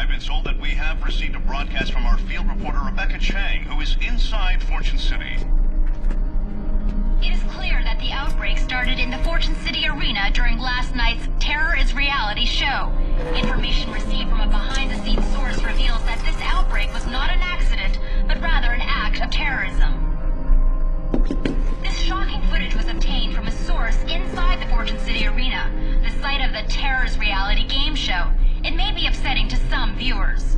I've been told that we have received a broadcast from our field reporter Rebecca Chang, who is inside Fortune City. It is clear that the outbreak started in the Fortune City Arena during last night's Terror is Reality show. Information received from a behind-the-scenes source reveals that this outbreak was not an accident, but rather an act of terrorism. This shocking footage was obtained from a source inside the Fortune City Arena, the site of the Terror is Reality game show. It may be upsetting to some viewers.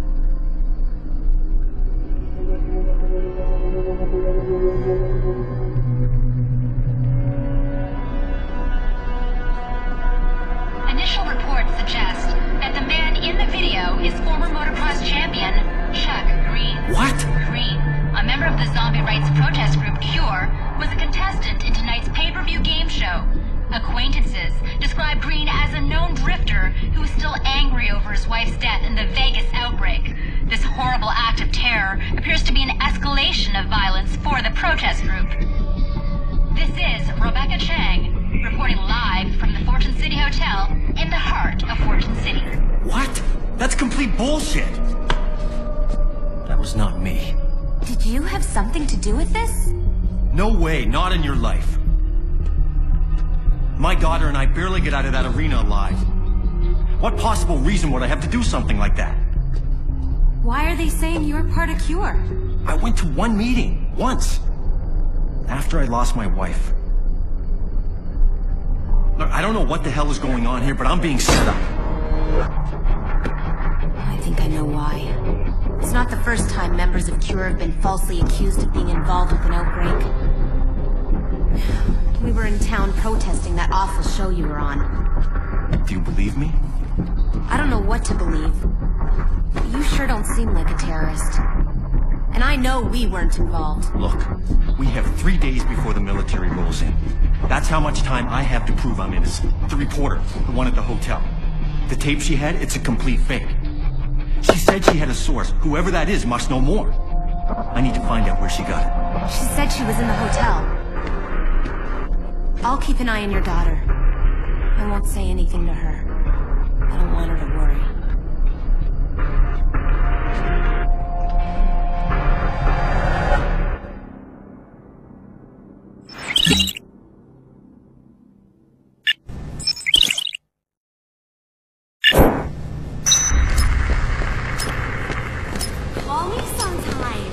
Initial reports suggest that the man in the video is former motocross champion Chuck Green. What? Green, a member of the zombie rights protest group Cure, was a contestant in tonight's pay-per-view game show. Acquaintances describe Green as a known drifter who is still angry over his wife's death in the Vegas outbreak. This horrible act of terror appears to be an escalation of violence for the protest group. This is Rebecca Chang, reporting live from the Fortune City Hotel in the heart of Fortune City. What? That's complete bullshit! That was not me. Did you have something to do with this? No way, not in your life. My daughter and I barely get out of that arena alive. What possible reason would I have to do something like that? Why are they saying you're part of Cure? I went to one meeting, once. After I lost my wife. Look, I don't know what the hell is going on here, but I'm being set up. I think I know why. It's not the first time members of Cure have been falsely accused of being involved with an outbreak. We were in town protesting that awful show you were on. Do you believe me? I don't know what to believe. But you sure don't seem like a terrorist. And I know we weren't involved. Look, we have 3 days before the military rolls in. That's how much time I have to prove I'm innocent. The reporter, the one at the hotel. The tape she had, it's a complete fake. She said she had a source. Whoever that is must know more. I need to find out where she got it. She said she was in the hotel. I'll keep an eye on your daughter. I won't say anything to her. I don't want her to worry. Call me sometime.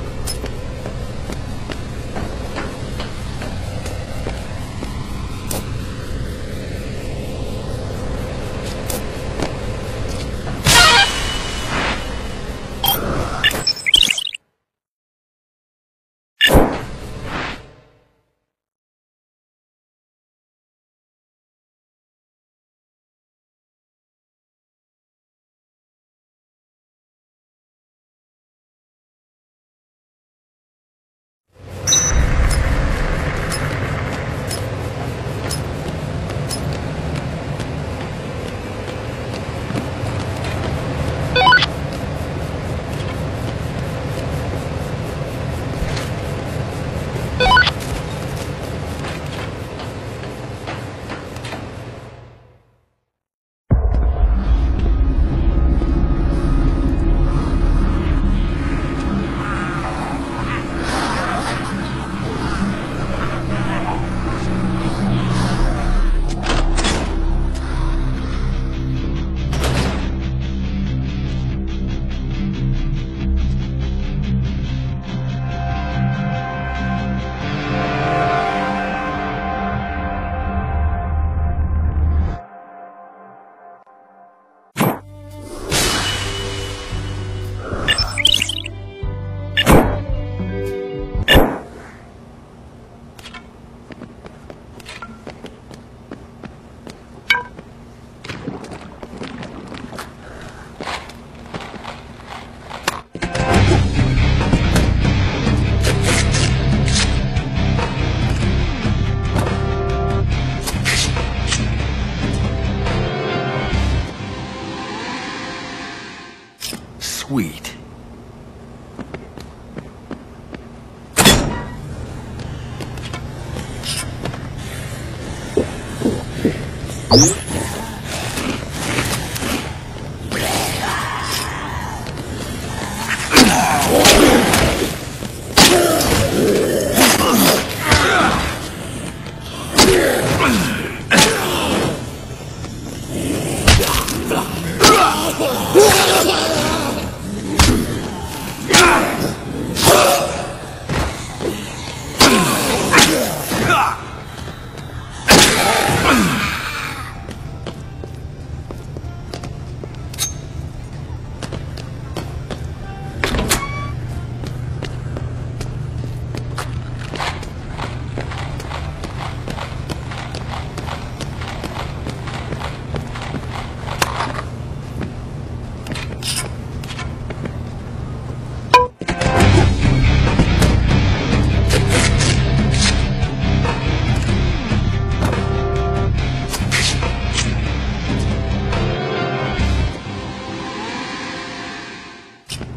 Sweet.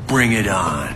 Bring it on.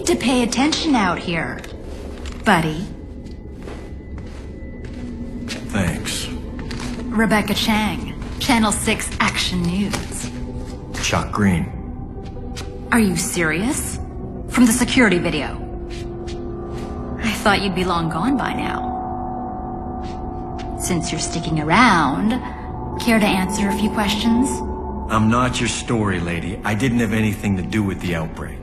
To pay attention out here, buddy. Thanks. Rebecca Chang. Channel 6 Action News. Chuck Green. Are you serious? From the security video. I thought you'd be long gone by now. Since you're sticking around, care to answer a few questions? I'm not your story lady. I didn't have anything to do with the outbreak.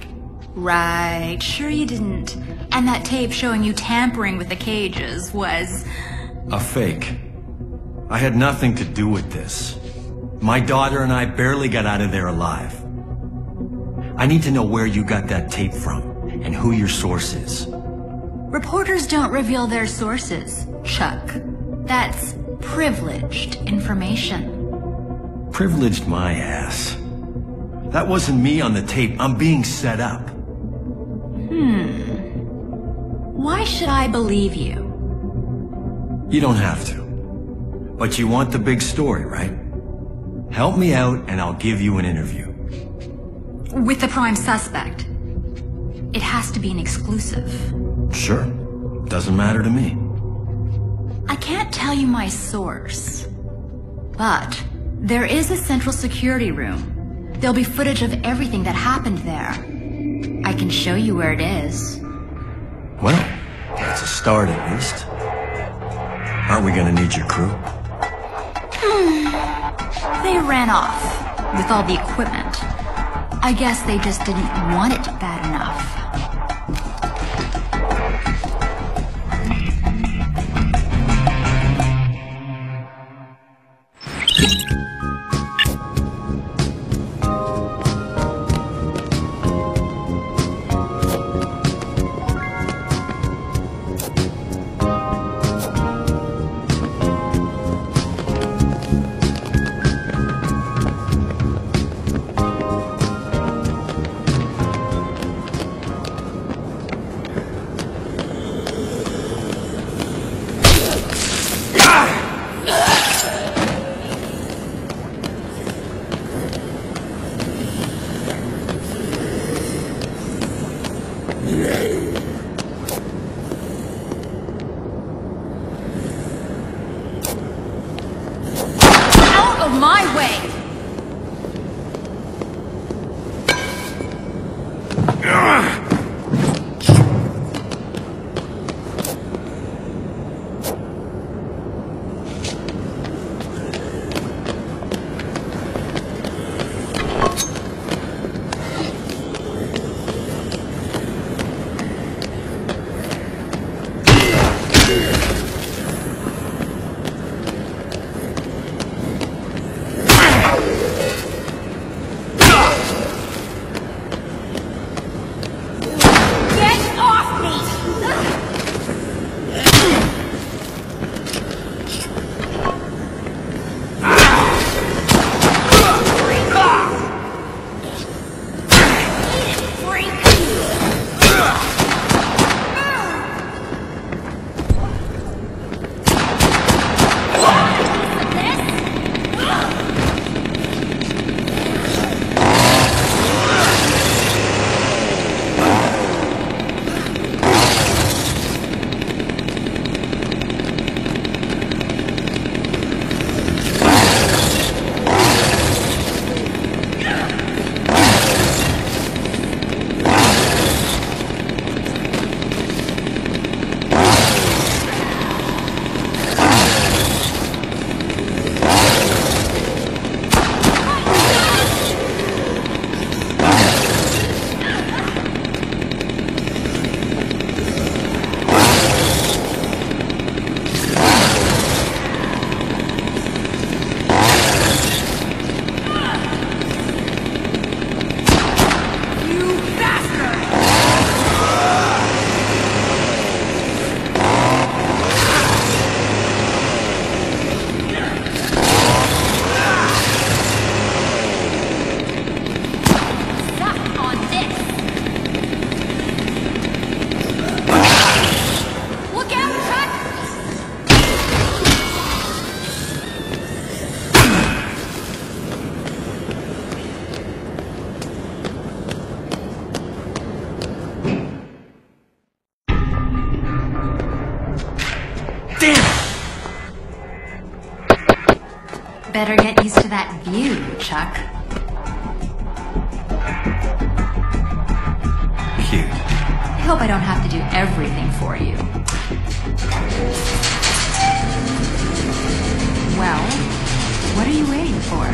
Right, sure you didn't. And that tape showing you tampering with the cages was... A fake. I had nothing to do with this. My daughter and I barely got out of there alive. I need to know where you got that tape from, and who your source is. Reporters don't reveal their sources, Chuck. That's privileged information. Privileged my ass. That wasn't me on the tape. I'm being set up. Why should I believe you? You don't have to. But you want the big story, right? Help me out and I'll give you an interview. With the prime suspect. It has to be an exclusive. Sure. Doesn't matter to me. I can't tell you my source, but there is a central security room. There'll be footage of everything that happened there. I can show you where it is. Well, that's a start at least. Aren't we gonna need your crew? They ran off with all the equipment. I guess they just didn't want it bad enough. Better get used to that view, Chuck. Cute. I hope I don't have to do everything for you. Well, what are you waiting for?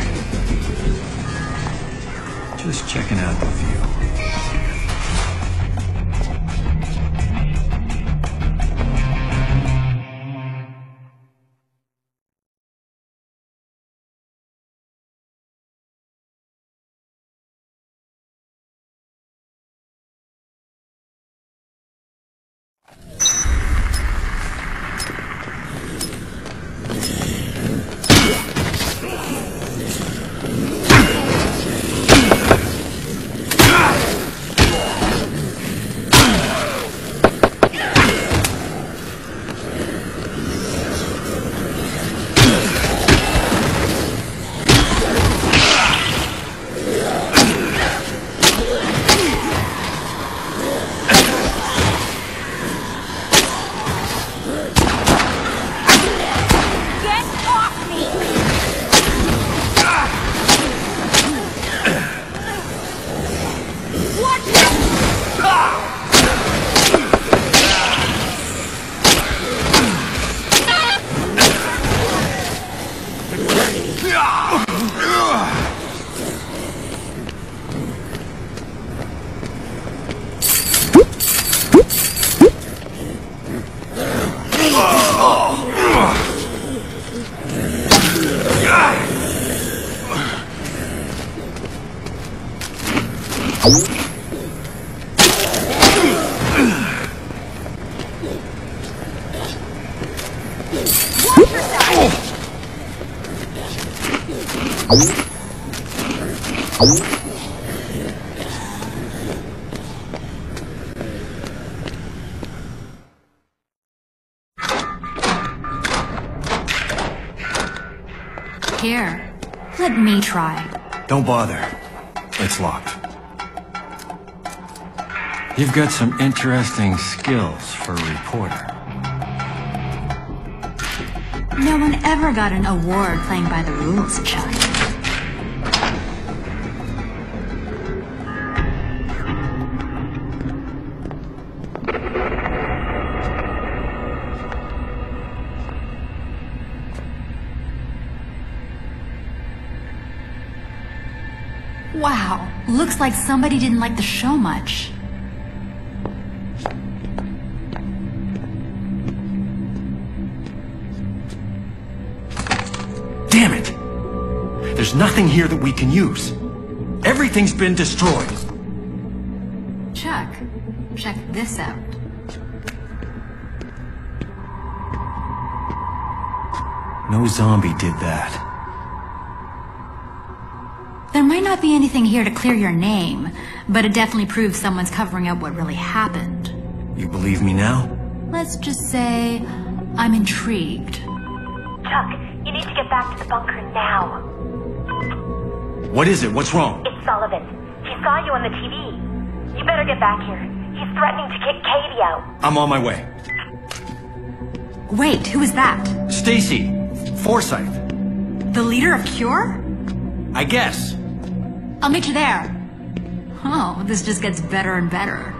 Just checking out the view. Here, let me try. Don't bother. It's locked. You've got some interesting skills for a reporter. No one ever got an award playing by the rules, Chuck. Wow, looks like somebody didn't like the show much. Damn it! There's nothing here that we can use. Everything's been destroyed. Chuck, check this out. No zombie did that. There might not be anything here to clear your name, but it definitely proves someone's covering up what really happened. You believe me now? Let's just say I'm intrigued. Chuck, you need to get back to the bunker now. What is it? What's wrong? It's Sullivan. He saw you on the TV. You better get back here. He's threatening to kick Katie out. I'm on my way. Wait, who is that? Stacy. Forsyth. The leader of Cure? I guess. I'll meet you there. Oh, this just gets better and better.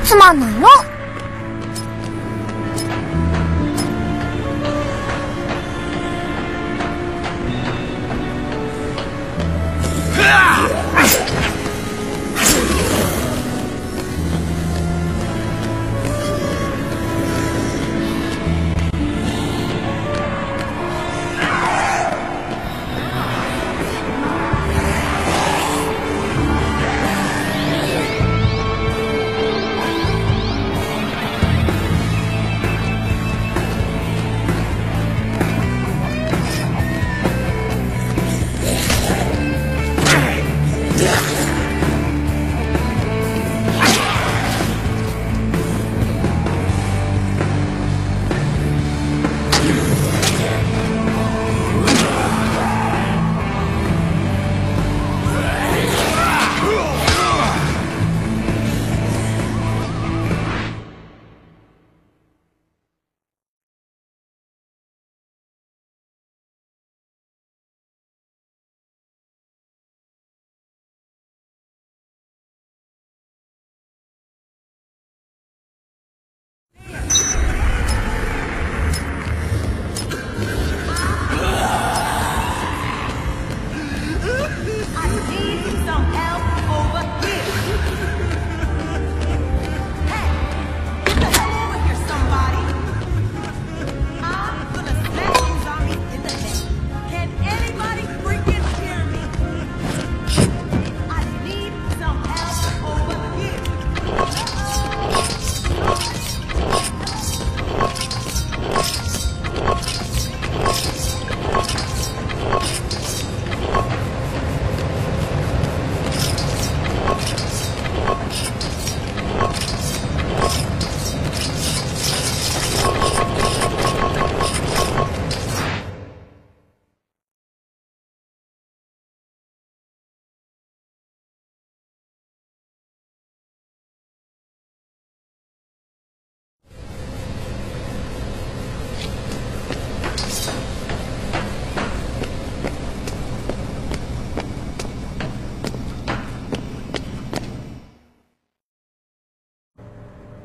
つまんないの。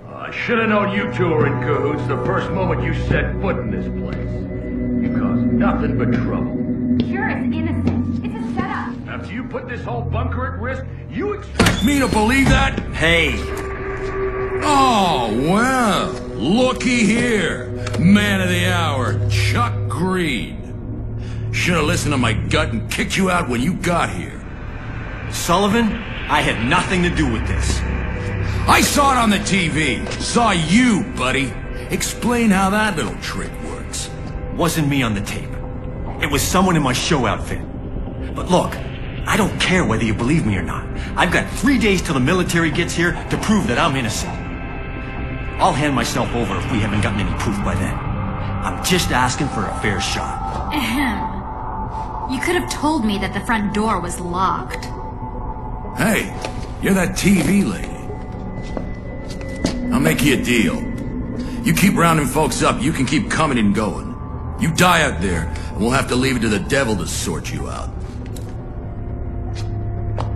I should have known you two were in cahoots the first moment you set foot in this place. You caused nothing but trouble. Cure is innocent. It's a setup. After you put this whole bunker at risk, you expect me to believe that? Hey! Oh, well, looky here. Man of the hour, Chuck Green. Should have listened to my gut and kicked you out when you got here. Sullivan, I had nothing to do with this. I saw it on the TV. Saw you, buddy. Explain how that little trick works. Wasn't me on the tape. It was someone in my show outfit. But look, I don't care whether you believe me or not. I've got 3 days till the military gets here to prove that I'm innocent. I'll hand myself over if we haven't gotten any proof by then. I'm just asking for a fair shot. Ahem. You could have told me that the front door was locked. Hey, you're that TV lady. I'll make you a deal. You keep rounding folks up, you can keep coming and going. You die out there, and we'll have to leave it to the devil to sort you out.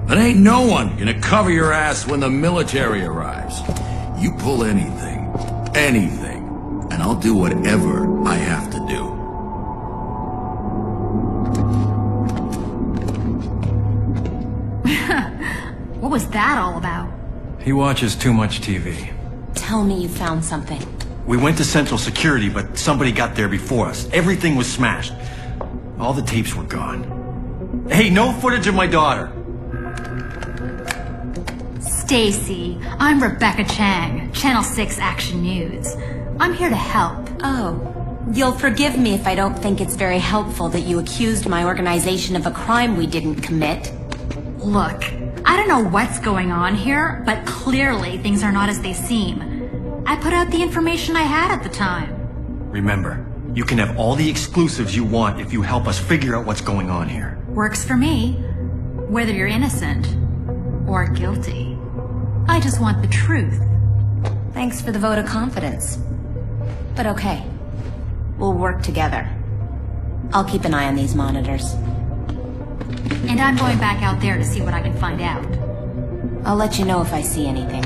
But ain't no one gonna cover your ass when the military arrives. You pull anything, and I'll do whatever I have to do. What was that all about? He watches too much TV. Tell me you found something. We went to Central Security, but somebody got there before us. Everything was smashed. All the tapes were gone. Hey, no footage of my daughter. Stacy, I'm Rebecca Chang, Channel 6 Action News. I'm here to help. Oh. You'll forgive me if I don't think it's very helpful that you accused my organization of a crime we didn't commit. Look, I don't know what's going on here, but clearly things are not as they seem. I put out the information I had at the time. Remember, you can have all the exclusives you want if you help us figure out what's going on here. Works for me, whether you're innocent or guilty. I just want the truth. Thanks for the vote of confidence. But okay. We'll work together. I'll keep an eye on these monitors. And I'm going back out there to see what I can find out. I'll let you know if I see anything.